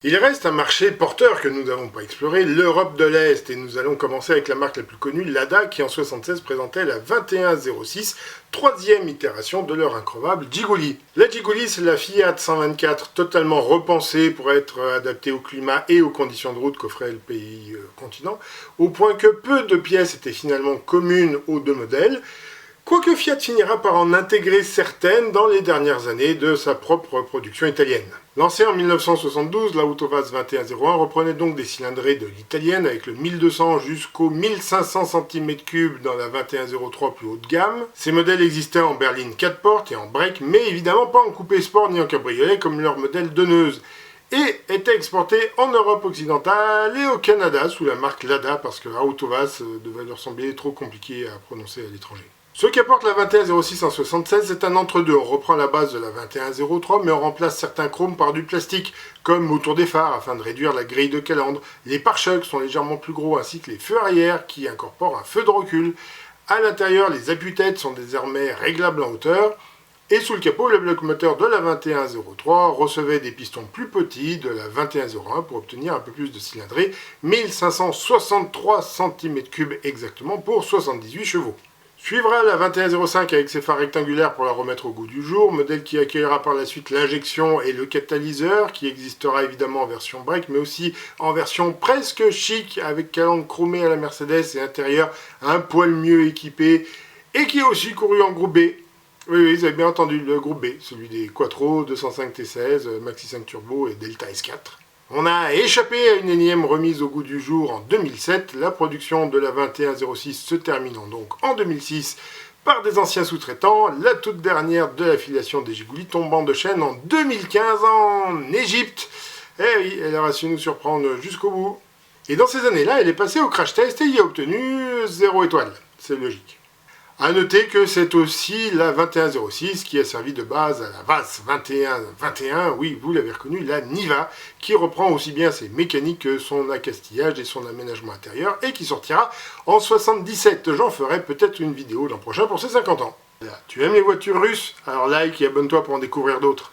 Il reste un marché porteur que nous n'avons pas exploré, l'Europe de l'Est, et nous allons commencer avec la marque la plus connue, Lada, qui en 1976 présentait la 2106, troisième itération de leur incroyable Jiguli. La Jiguli, c'est la Fiat 124 totalement repensée pour être adaptée au climat et aux conditions de route qu'offrait le pays continent, au point que peu de pièces étaient finalement communes aux deux modèles, quoique Fiat finira par en intégrer certaines dans les dernières années de sa propre production italienne. Lancée en 1972, la Autovaz 2101 reprenait donc des cylindrées de l'italienne avec le 1200 jusqu'au 1500 cm3 dans la 2103 plus haut de gamme. Ces modèles existaient en berline 4 portes et en break, mais évidemment pas en coupé sport ni en cabriolet comme leur modèle donneuse, et étaient exportés en Europe occidentale et au Canada sous la marque Lada parce que Autovaz devait leur sembler trop compliqué à prononcer à l'étranger. Ce qu'apporte la 2106 en 76, c'est un entre-deux. On reprend la base de la 2103, mais on remplace certains chromes par du plastique, comme autour des phares, afin de réduire la grille de calandre. Les pare-chocs sont légèrement plus gros, ainsi que les feux arrière, qui incorporent un feu de recul. À l'intérieur, les appuis-têtes sont désormais réglables en hauteur. Et sous le capot, le bloc moteur de la 2103 recevait des pistons plus petits de la 2101 pour obtenir un peu plus de cylindrée, 1563 cm3 exactement pour 78 chevaux. Suivra la 2105 avec ses phares rectangulaires pour la remettre au goût du jour, modèle qui accueillera par la suite l'injection et le catalyseur, qui existera évidemment en version break, mais aussi en version presque chic, avec calandre chromée à la Mercedes et intérieur un poil mieux équipé, et qui est aussi couru en groupe B. Oui, vous avez bien entendu, le groupe B, celui des Quattro, 205 T16, Maxi 5 Turbo et Delta S4. On a échappé à une énième remise au goût du jour en 2007. La production de la 2106 se terminant donc en 2006 par des anciens sous-traitants. La toute dernière de l'affiliation des Jiguli tombant de chaîne en 2015 en Égypte. Eh oui, elle aura su nous surprendre jusqu'au bout. Et dans ces années-là, elle est passée au crash test et y a obtenu 0 étoile. C'est logique. A noter que c'est aussi la 2106 qui a servi de base à la VAS 2121, oui, vous l'avez reconnu, la Niva, qui reprend aussi bien ses mécaniques que son accastillage et son aménagement intérieur, et qui sortira en 77. J'en ferai peut-être une vidéo l'an prochain pour ses 50 ans. Tu aimes les voitures russes? Alors like et abonne-toi pour en découvrir d'autres.